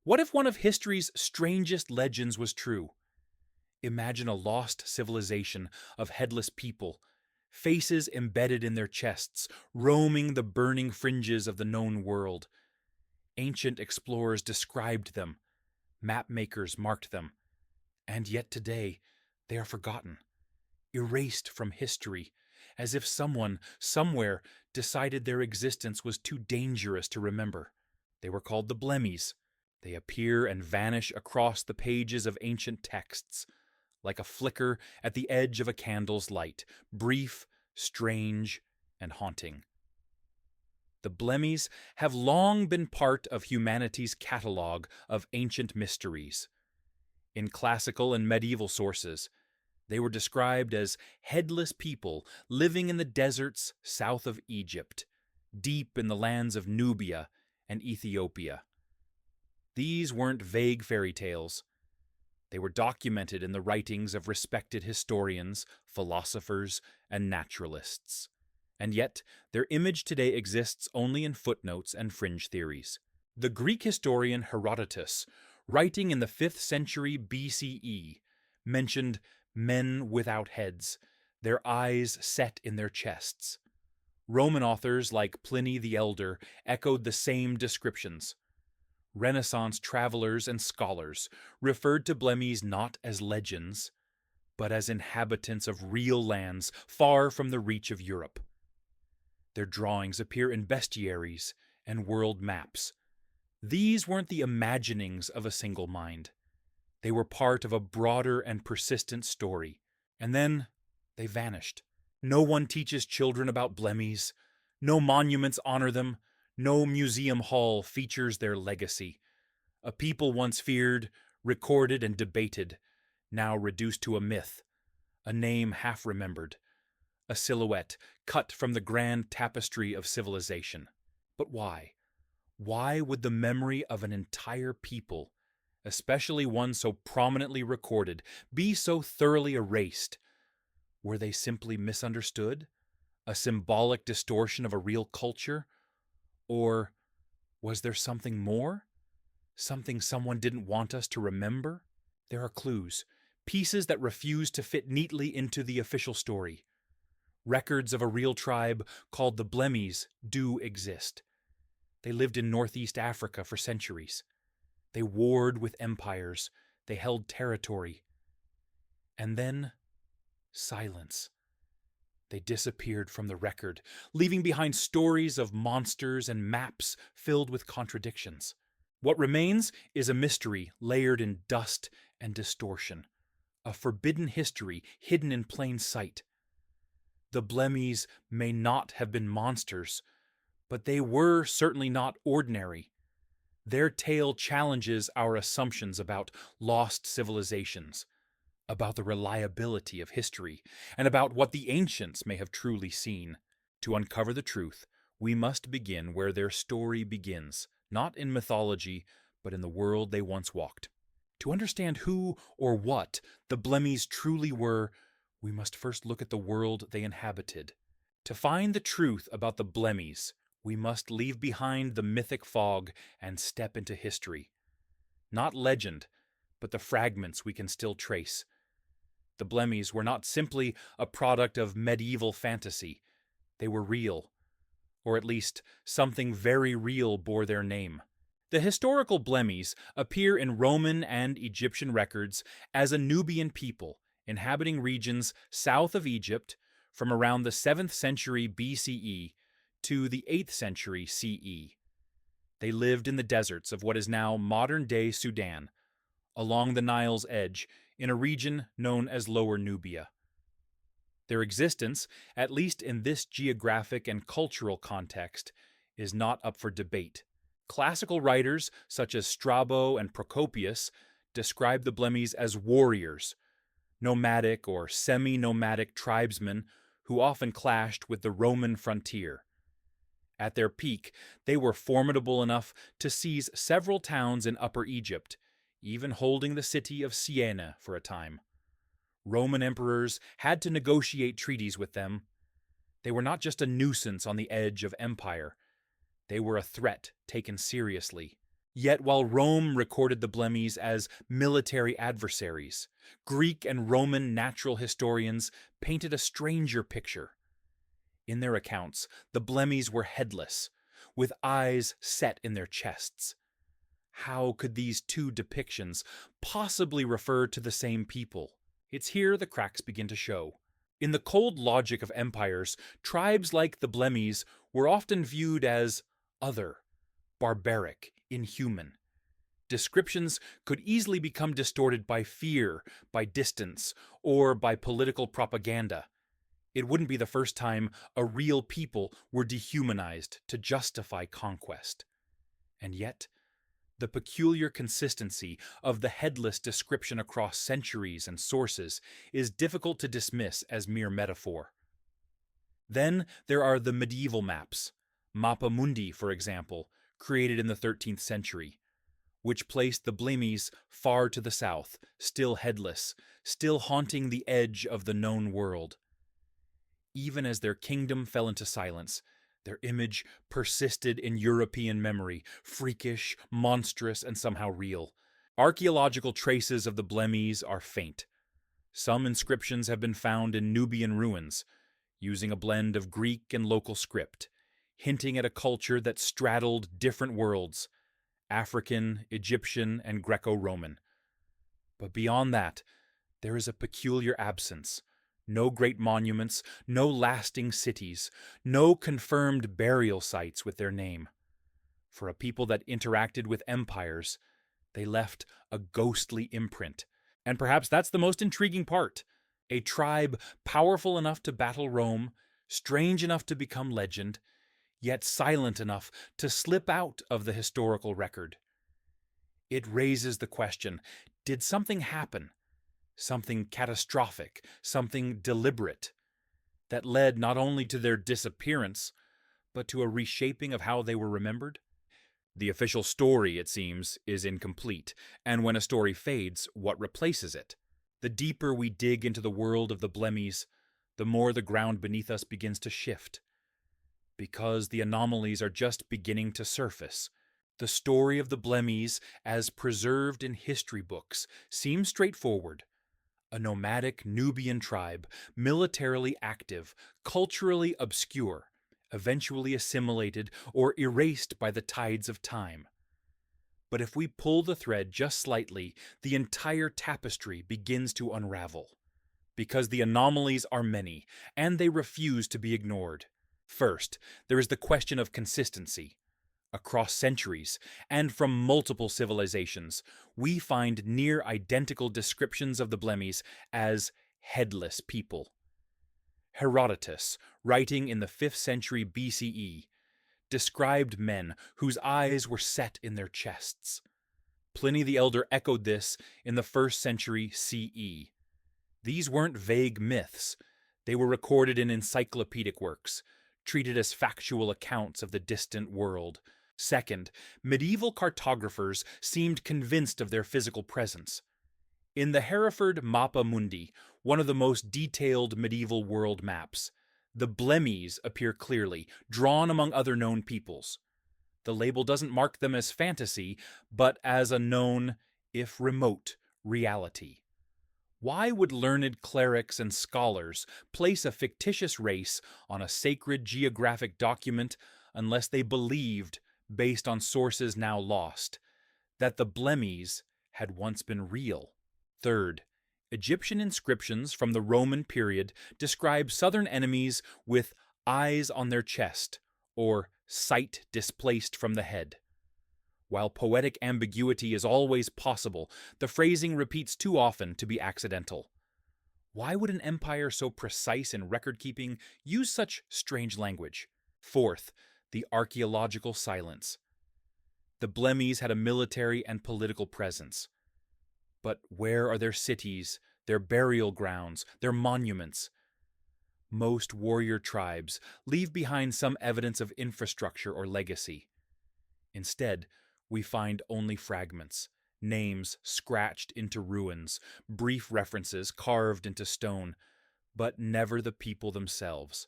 What if one of history's strangest legends was true? Imagine a lost civilization of headless people, faces embedded in their chests, roaming the burning fringes of the known world. Ancient explorers described them, mapmakers marked them, and yet today they are forgotten, erased from history, as if someone, somewhere, decided their existence was too dangerous to remember. They were called the Blemies. They appear and vanish across the pages of ancient texts, like a flicker at the edge of a candle's light, brief, strange, and haunting. The Blemies have long been part of humanity's catalogue of ancient mysteries. In classical and medieval sources, they were described as headless people living in the deserts south of Egypt, deep in the lands of Nubia and Ethiopia. These weren't vague fairy tales. They were documented in the writings of respected historians, philosophers, and naturalists. And yet, their image today exists only in footnotes and fringe theories. The Greek historian Herodotus, writing in the 5th century BCE, mentioned men without heads, their eyes set in their chests. Roman authors like Pliny the Elder echoed the same descriptions. Renaissance travelers and scholars referred to Blemies not as legends, but as inhabitants of real lands far from the reach of Europe. Their drawings appear in bestiaries and world maps. These weren't the imaginings of a single mind. They were part of a broader and persistent story. And then they vanished. No one teaches children about Blemies. No monuments honor them. No museum hall features their legacy. A people once feared, recorded, and debated, now reduced to a myth, a name half remembered, a silhouette cut from the grand tapestry of civilization. But why? Why would the memory of an entire people, especially one so prominently recorded, be so thoroughly erased? Were they simply misunderstood? A symbolic distortion of a real culture? Or was there something more? Something someone didn't want us to remember? There are clues, pieces that refuse to fit neatly into the official story. Records of a real tribe called the Blemies do exist. They lived in northeast Africa for centuries. They warred with empires. They held territory. And then, silence. They disappeared from the record, leaving behind stories of monsters and maps filled with contradictions. What remains is a mystery layered in dust and distortion, a forbidden history hidden in plain sight. The Blemies may not have been monsters, but they were certainly not ordinary. Their tale challenges our assumptions about lost civilizations, about the reliability of history, and about what the ancients may have truly seen. To uncover the truth, we must begin where their story begins, not in mythology, but in the world they once walked. To understand who or what the Blemies truly were, we must first look at the world they inhabited. To find the truth about the Blemies, we must leave behind the mythic fog and step into history. Not legend, but the fragments we can still trace. The Blemies were not simply a product of medieval fantasy. They were real, or at least something very real bore their name. The historical Blemies appear in Roman and Egyptian records as a Nubian people inhabiting regions south of Egypt from around the 7th century BCE to the 8th century CE. They lived in the deserts of what is now modern-day Sudan, along the Nile's edge, in a region known as Lower Nubia. Their existence, at least in this geographic and cultural context, is not up for debate. Classical writers such as Strabo and Procopius describe the Blemies as warriors, nomadic or semi-nomadic tribesmen who often clashed with the Roman frontier. At their peak, they were formidable enough to seize several towns in Upper Egypt, even holding the city of Siena for a time. Roman emperors had to negotiate treaties with them. They were not just a nuisance on the edge of empire. They were a threat taken seriously. Yet while Rome recorded the Blemmyes as military adversaries, Greek and Roman natural historians painted a stranger picture. In their accounts, the Blemmyes were headless, with eyes set in their chests. How could these two depictions possibly refer to the same people? It's here the cracks begin to show. In the cold logic of empires, tribes like the Blemmyes were often viewed as other, barbaric, inhuman. Descriptions could easily become distorted by fear, by distance, or by political propaganda. It wouldn't be the first time a real people were dehumanized to justify conquest. And yet, the peculiar consistency of the headless description across centuries and sources is difficult to dismiss as mere metaphor. Then there are the medieval maps, Mappa Mundi, for example, created in the 13th century, which placed the Blemies far to the south, still headless, still haunting the edge of the known world. Even as their kingdom fell into silence, their image persisted in European memory, freakish, monstrous, and somehow real. Archaeological traces of the Blemmyes are faint. Some inscriptions have been found in Nubian ruins, using a blend of Greek and local script, hinting at a culture that straddled different worlds, African, Egyptian, and Greco-Roman. But beyond that, there is a peculiar absence. No great monuments, no lasting cities, no confirmed burial sites with their name. For a people that interacted with empires, they left a ghostly imprint. And perhaps that's the most intriguing part. A tribe powerful enough to battle Rome, strange enough to become legend, yet silent enough to slip out of the historical record. It raises the question, did something happen? Something catastrophic, something deliberate, that led not only to their disappearance, but to a reshaping of how they were remembered? The official story, it seems, is incomplete, and when a story fades, what replaces it? The deeper we dig into the world of the Blemmyes, the more the ground beneath us begins to shift. Because the anomalies are just beginning to surface. The story of the Blemmyes, as preserved in history books, seems straightforward. A nomadic Nubian tribe, militarily active, culturally obscure, eventually assimilated or erased by the tides of time. But if we pull the thread just slightly, the entire tapestry begins to unravel. Because the anomalies are many, and they refuse to be ignored. First, there is the question of consistency. Across centuries, and from multiple civilizations, we find near-identical descriptions of the Blemmyes as headless people. Herodotus, writing in the 5th century BCE, described men whose eyes were set in their chests. Pliny the Elder echoed this in the 1st century CE. These weren't vague myths. They were recorded in encyclopedic works, treated as factual accounts of the distant world. Second, medieval cartographers seemed convinced of their physical presence. In the Hereford Mappa Mundi, one of the most detailed medieval world maps, the Blemies appear clearly, drawn among other known peoples. The label doesn't mark them as fantasy, but as a known, if remote, reality. Why would learned clerics and scholars place a fictitious race on a sacred geographic document unless they believed, based on sources now lost, that the Blemies had once been real? Third, Egyptian inscriptions from the Roman period describe southern enemies with eyes on their chest, or sight displaced from the head. While poetic ambiguity is always possible, the phrasing repeats too often to be accidental. Why would an empire so precise in record-keeping use such strange language? Fourth, the archaeological silence. The Blemies had a military and political presence. But where are their cities, their burial grounds, their monuments? Most warrior tribes leave behind some evidence of infrastructure or legacy. Instead, we find only fragments, names scratched into ruins, brief references carved into stone, but never the people themselves.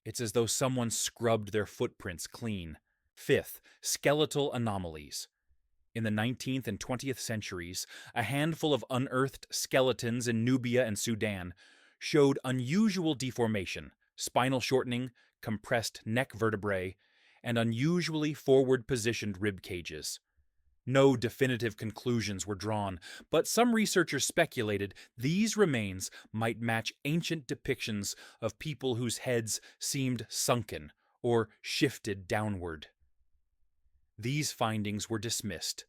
It's as though someone scrubbed their footprints clean. Fifth, skeletal anomalies. In the 19th and 20th centuries, a handful of unearthed skeletons in Nubia and Sudan showed unusual deformation, spinal shortening, compressed neck vertebrae, and unusually forward-positioned rib cages. No definitive conclusions were drawn, but some researchers speculated these remains might match ancient depictions of people whose heads seemed sunken or shifted downward. These findings were dismissed,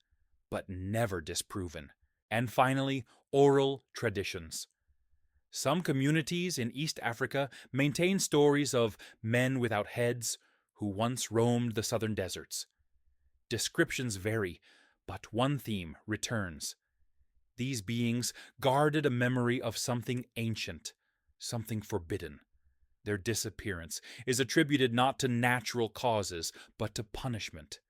but never disproven. And finally, oral traditions. Some communities in East Africa maintain stories of men without heads who once roamed the southern deserts. Descriptions vary, but one theme returns. These beings guarded a memory of something ancient, something forbidden. Their disappearance is attributed not to natural causes, but to punishment,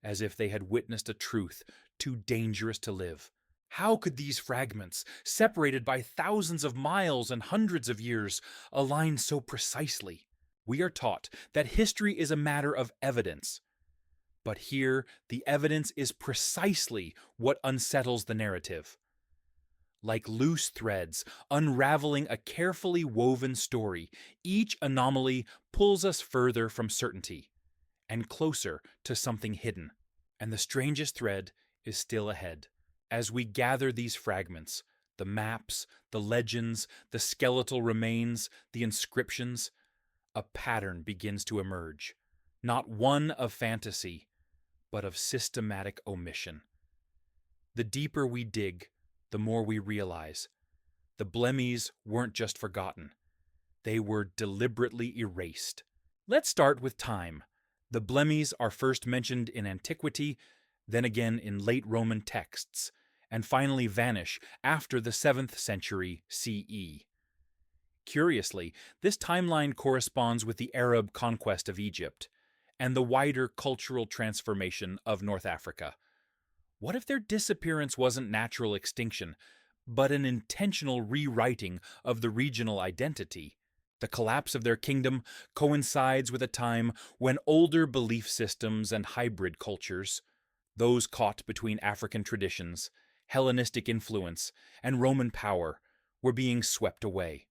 as if they had witnessed a truth too dangerous to live. How could these fragments, separated by thousands of miles and hundreds of years, align so precisely? We are taught that history is a matter of evidence. But here, the evidence is precisely what unsettles the narrative. Like loose threads unraveling a carefully woven story, each anomaly pulls us further from certainty and closer to something hidden. And the strangest thread is still ahead. As we gather these fragments, the maps, the legends, the skeletal remains, the inscriptions, a pattern begins to emerge. Not one of fantasy, but of systematic omission. The deeper we dig, the more we realize the Blemies weren't just forgotten. They were deliberately erased. Let's start with time. The Blemies are first mentioned in antiquity, then again in late Roman texts, and finally vanish after the 7th century CE. Curiously, this timeline corresponds with the Arab conquest of Egypt and the wider cultural transformation of North Africa. What if their disappearance wasn't natural extinction, but an intentional rewriting of the regional identity? The collapse of their kingdom coincides with a time when older belief systems and hybrid cultures, those caught between African traditions, Hellenistic influence, and Roman power, were being swept away.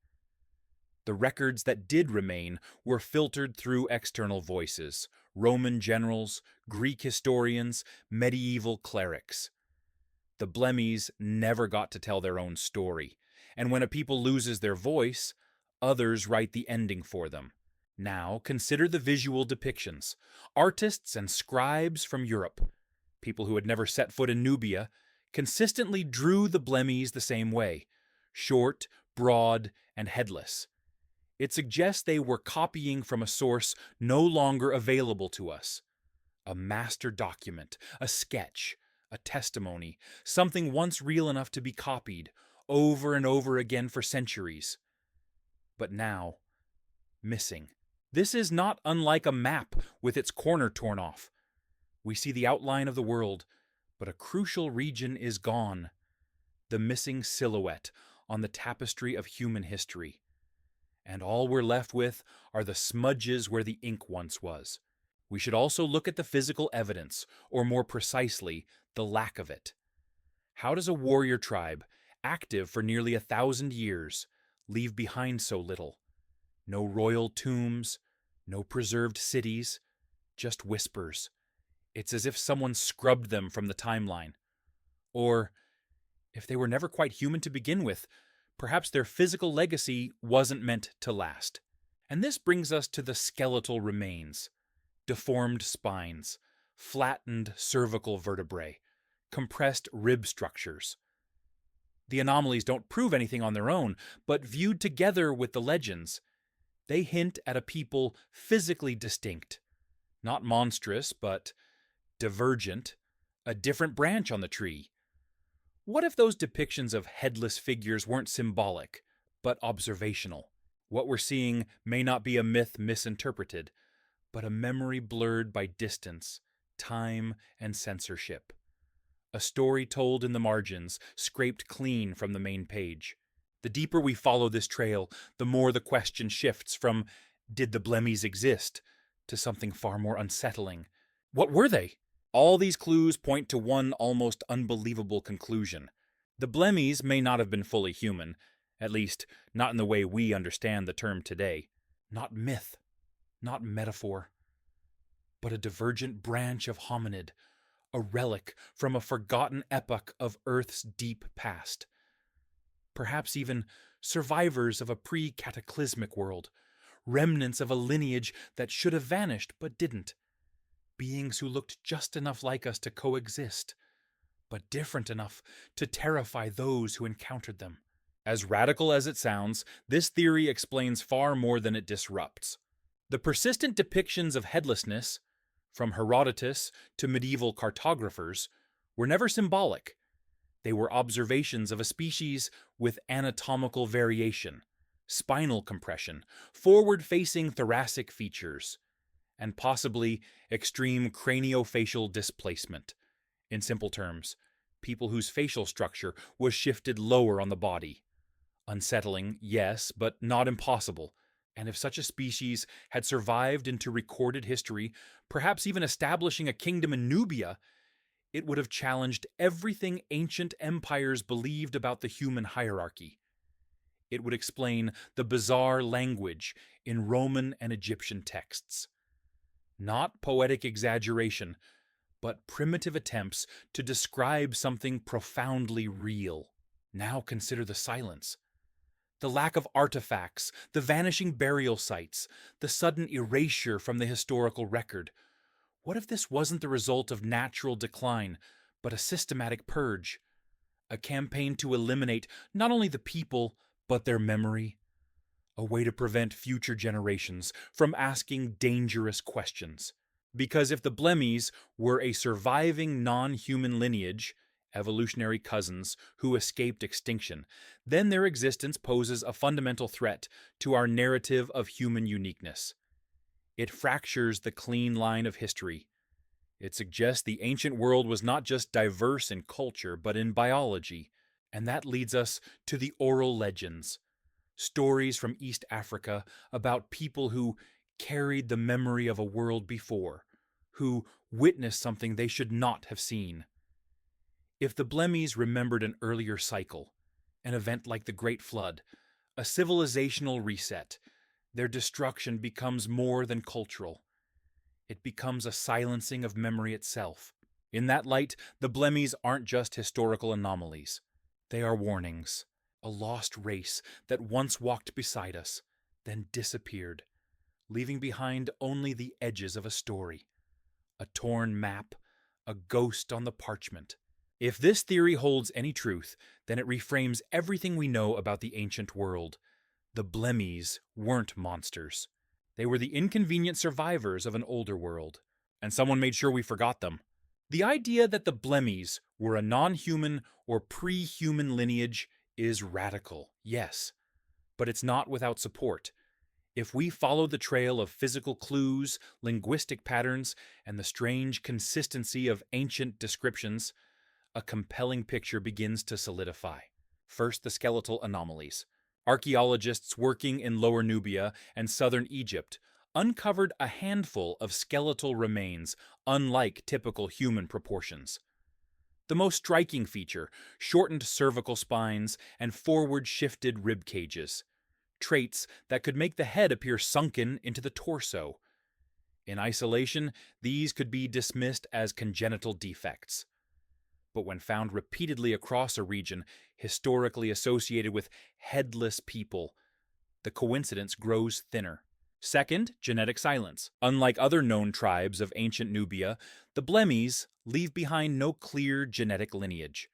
The records that did remain were filtered through external voices: Roman generals, Greek historians, medieval clerics. The Blemies never got to tell their own story, and when a people loses their voice, others write the ending for them. Now consider the visual depictions. Artists and scribes from Europe, people who had never set foot in Nubia, consistently drew the Blemies the same way: short, broad, and headless. It suggests they were copying from a source no longer available to us. A master document, a sketch, a testimony, something once real enough to be copied over and over again for centuries. But now, missing. This is not unlike a map with its corner torn off. We see the outline of the world, but a crucial region is gone. The missing silhouette on the tapestry of human history. And all we're left with are the smudges where the ink once was. We should also look at the physical evidence, or more precisely, the lack of it. How does a warrior tribe, active for nearly 1,000 years, leave behind so little? No royal tombs, no preserved cities, just whispers. It's as if someone scrubbed them from the timeline. Or, if they were never quite human to begin with, perhaps their physical legacy wasn't meant to last. And this brings us to the skeletal remains: deformed spines, flattened cervical vertebrae, compressed rib structures. The anomalies don't prove anything on their own, but viewed together with the legends, they hint at a people physically distinct, not monstrous, but divergent, a different branch on the tree. What if those depictions of headless figures weren't symbolic, but observational? What we're seeing may not be a myth misinterpreted, but a memory blurred by distance, time, and censorship. A story told in the margins, scraped clean from the main page. The deeper we follow this trail, the more the question shifts from, did the Blemies exist, to something far more unsettling. What were they? All these clues point to one almost unbelievable conclusion. The Blemies may not have been fully human, at least not in the way we understand the term today. Not myth, not metaphor, but a divergent branch of hominid, a relic from a forgotten epoch of Earth's deep past. Perhaps even survivors of a pre-cataclysmic world, remnants of a lineage that should have vanished but didn't. Beings who looked just enough like us to coexist, but different enough to terrify those who encountered them. As radical as it sounds, this theory explains far more than it disrupts. The persistent depictions of headlessness, from Herodotus to medieval cartographers, were never symbolic. They were observations of a species with anatomical variation, spinal compression, forward-facing thoracic features, and possibly extreme craniofacial displacement. In simple terms, people whose facial structure was shifted lower on the body. Unsettling, yes, but not impossible. And if such a species had survived into recorded history, perhaps even establishing a kingdom in Nubia, it would have challenged everything ancient empires believed about the human hierarchy. It would explain the bizarre language in Roman and Egyptian texts. Not poetic exaggeration, but primitive attempts to describe something profoundly real. Now consider the silence. The lack of artifacts, the vanishing burial sites, the sudden erasure from the historical record. What if this wasn't the result of natural decline, but a systematic purge? A campaign to eliminate not only the people, but their memory? A way to prevent future generations from asking dangerous questions. Because if the Blemies were a surviving non-human lineage, evolutionary cousins who escaped extinction, then their existence poses a fundamental threat to our narrative of human uniqueness. It fractures the clean line of history. It suggests the ancient world was not just diverse in culture, but in biology. And that leads us to the oral legends. Stories from East Africa about people who carried the memory of a world before, who witnessed something they should not have seen. If the Blemies remembered an earlier cycle, an event like the Great Flood, a civilizational reset, their destruction becomes more than cultural. It becomes a silencing of memory itself. In that light, the Blemies aren't just historical anomalies. They are warnings. A lost race that once walked beside us, then disappeared, leaving behind only the edges of a story. A torn map, a ghost on the parchment. If this theory holds any truth, then it reframes everything we know about the ancient world. The Blemies weren't monsters. They were the inconvenient survivors of an older world. And someone made sure we forgot them. The idea that the Blemies were a non-human or pre-human lineage is radical, yes, but it's not without support. If we follow the trail of physical clues, linguistic patterns, and the strange consistency of ancient descriptions, a compelling picture begins to solidify. First, the skeletal anomalies. Archaeologists working in Lower Nubia and southern Egypt uncovered a handful of skeletal remains unlike typical human proportions. The most striking feature, shortened cervical spines and forward-shifted rib cages, traits that could make the head appear sunken into the torso. In isolation, these could be dismissed as congenital defects. But when found repeatedly across a region historically associated with headless people, the coincidence grows thinner. Second, genetic silence. Unlike other known tribes of ancient Nubia, the Blemies leave behind no clear genetic lineage.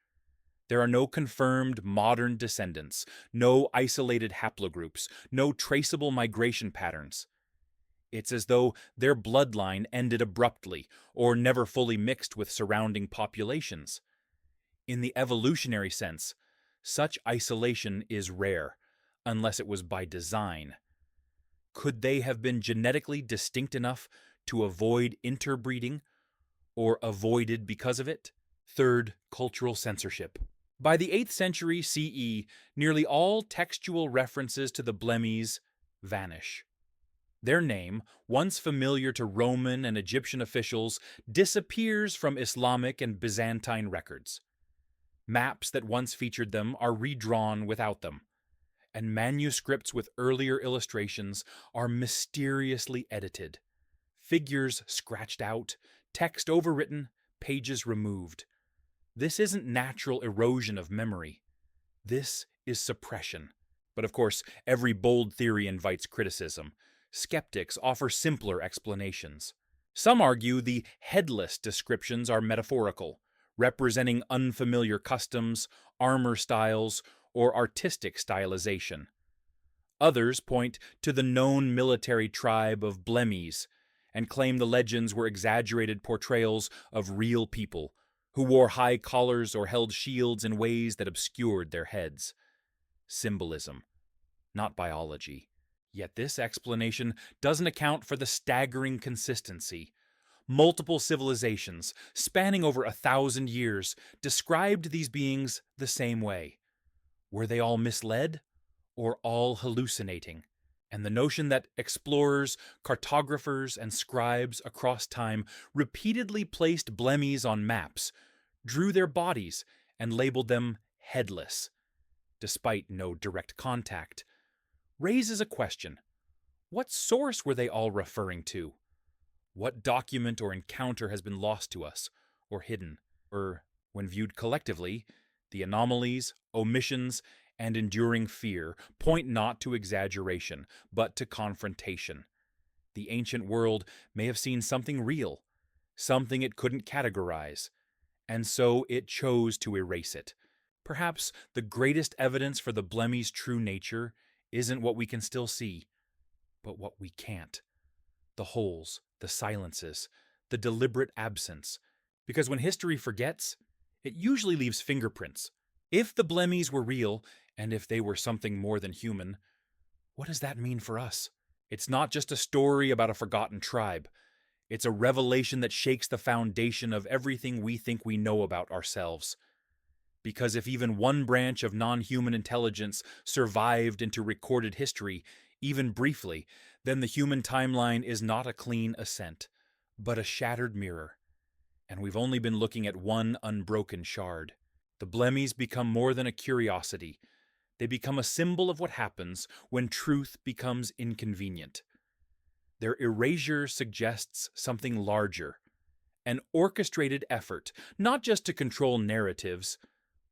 There are no confirmed modern descendants, no isolated haplogroups, no traceable migration patterns. It's as though their bloodline ended abruptly or never fully mixed with surrounding populations. In the evolutionary sense, such isolation is rare, unless it was by design. Could they have been genetically distinct enough to avoid interbreeding, or avoided because of it? Third, cultural censorship. By the 8th century CE, nearly all textual references to the Blemies vanish. Their name, once familiar to Roman and Egyptian officials, disappears from Islamic and Byzantine records. Maps that once featured them are redrawn without them, and manuscripts with earlier illustrations are mysteriously edited. Figures scratched out, text overwritten, pages removed. This isn't natural erosion of memory. This is suppression. But of course, every bold theory invites criticism. Skeptics offer simpler explanations. Some argue the headless descriptions are metaphorical, representing unfamiliar customs, armor styles, or artistic stylization. Others point to the known military tribe of Blemies and claim the legends were exaggerated portrayals of real people who wore high collars or held shields in ways that obscured their heads. Symbolism, not biology. Yet this explanation doesn't account for the staggering consistency. Multiple civilizations, spanning over 1,000 years, described these beings the same way. Were they all misled, or all hallucinating? And the notion that explorers, cartographers, and scribes across time repeatedly placed Blemies on maps, drew their bodies, and labeled them headless, despite no direct contact, raises a question. What source were they all referring to? What document or encounter has been lost to us, or hidden? Or, when viewed collectively, the anomalies, omissions, and enduring fear point not to exaggeration, but to confrontation. The ancient world may have seen something real, something it couldn't categorize, and so it chose to erase it. Perhaps the greatest evidence for the Blemies' true nature isn't what we can still see, but what we can't. The holes, the silences, the deliberate absence. Because when history forgets, it usually leaves fingerprints. If the Blemies were real, and if they were something more than human, what does that mean for us? It's not just a story about a forgotten tribe. It's a revelation that shakes the foundation of everything we think we know about ourselves. Because if even one branch of non-human intelligence survived into recorded history, even briefly, then the human timeline is not a clean ascent, but a shattered mirror. And we've only been looking at one unbroken shard. The Blemies become more than a curiosity. They become a symbol of what happens when truth becomes inconvenient. Their erasure suggests something larger, an orchestrated effort, not just to control narratives,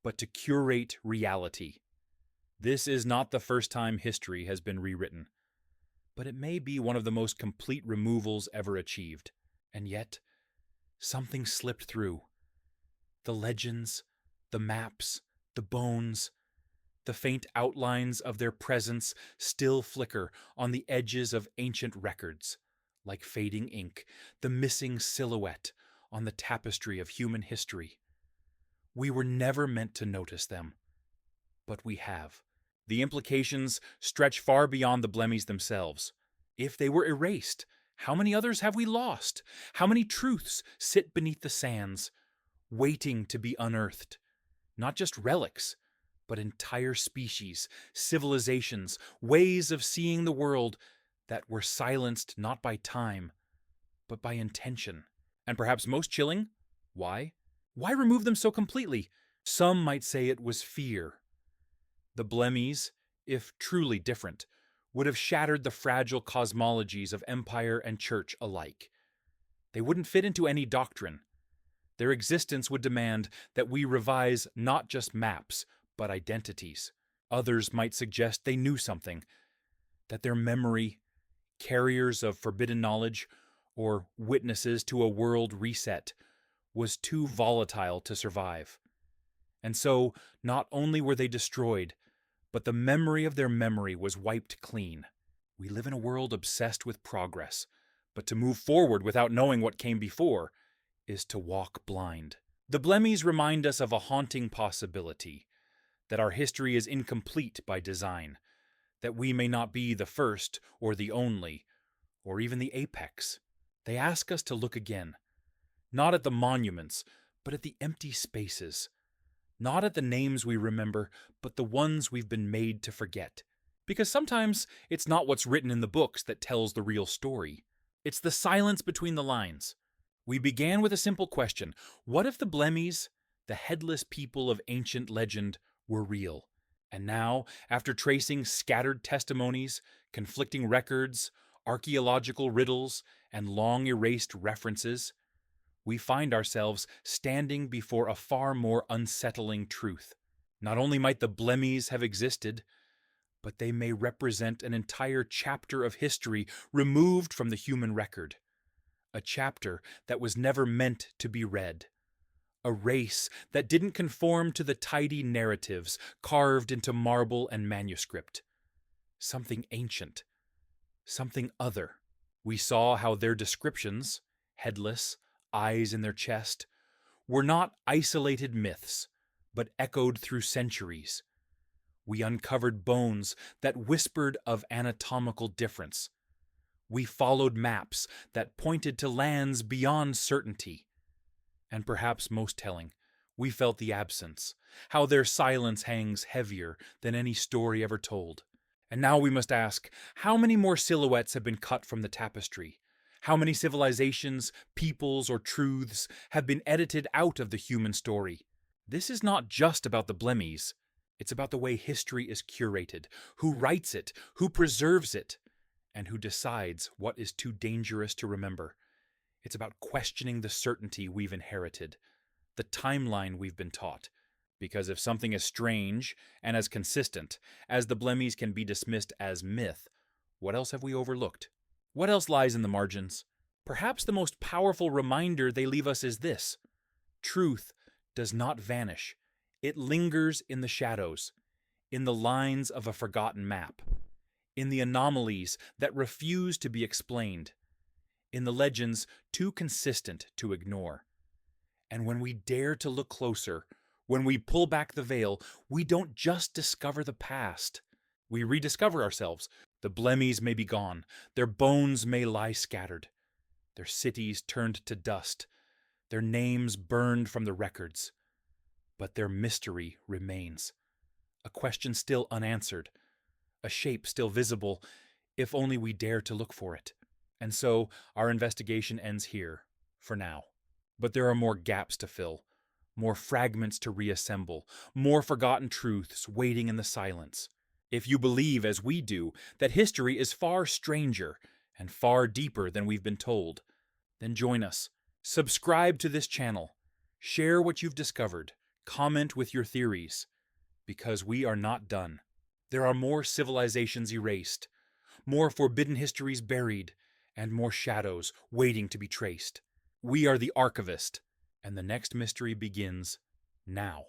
but to curate reality. This is not the first time history has been rewritten, but it may be one of the most complete removals ever achieved. And yet, something slipped through. The legends, the maps, the bones, the faint outlines of their presence still flicker on the edges of ancient records, like fading ink, the missing silhouette on the tapestry of human history. We were never meant to notice them, but we have. The implications stretch far beyond the Blemies themselves. If they were erased, how many others have we lost? How many truths sit beneath the sands, waiting to be unearthed? Not just relics, but entire species, civilizations, ways of seeing the world that were silenced not by time, but by intention. And perhaps most chilling, why? Why remove them so completely? Some might say it was fear. The Blemies, if truly different, would have shattered the fragile cosmologies of empire and church alike. They wouldn't fit into any doctrine. Their existence would demand that we revise not just maps, but identities. Others might suggest they knew something, that their memory, carriers of forbidden knowledge, or witnesses to a world reset, was too volatile to survive. And so, not only were they destroyed, but the memory of their memory was wiped clean. We live in a world obsessed with progress, but to move forward without knowing what came before is to walk blind. The Blemies remind us of a haunting possibility, that our history is incomplete by design, that we may not be the first or the only, or even the apex. They ask us to look again, not at the monuments, but at the empty spaces, not at the names we remember, but the ones we've been made to forget. Because sometimes it's not what's written in the books that tells the real story. It's the silence between the lines. We began with a simple question. What if the Blemies, the headless people of ancient legend, were real? And now, after tracing scattered testimonies, conflicting records, archaeological riddles, and long erased references, we find ourselves standing before a far more unsettling truth. Not only might the Blemies have existed, but they may represent an entire chapter of history removed from the human record. A chapter that was never meant to be read. A race that didn't conform to the tidy narratives carved into marble and manuscript. Something ancient. Something other. We saw how their descriptions, headless, eyes in their chest, were not isolated myths, but echoed through centuries. We uncovered bones that whispered of anatomical difference. We followed maps that pointed to lands beyond certainty. And perhaps most telling, we felt the absence, how their silence hangs heavier than any story ever told. And now we must ask, how many more silhouettes have been cut from the tapestry? How many civilizations, peoples, or truths have been edited out of the human story? This is not just about the Blemies. It's about the way history is curated, who writes it, who preserves it, and who decides what is too dangerous to remember. It's about questioning the certainty we've inherited, the timeline we've been taught. Because if something is strange and as consistent as the Blemies can be dismissed as myth, what else have we overlooked? What else lies in the margins? Perhaps the most powerful reminder they leave us is this. Truth does not vanish. It lingers in the shadows, in the lines of a forgotten map, in the anomalies that refuse to be explained, in the legends too consistent to ignore. And when we dare to look closer, when we pull back the veil, we don't just discover the past. We rediscover ourselves. The Blemies may be gone. Their bones may lie scattered. Their cities turned to dust. Their names burned from the records. But their mystery remains. A question still unanswered. A shape still visible, if only we dare to look for it. And so, our investigation ends here, for now. But there are more gaps to fill, more fragments to reassemble, more forgotten truths waiting in the silence. If you believe, as we do, that history is far stranger and far deeper than we've been told, then join us. Subscribe to this channel. Share what you've discovered. Comment with your theories. Because we are not done. There are more civilizations erased, more forbidden histories buried, and more shadows waiting to be traced. We are the Archivist, and the next mystery begins now.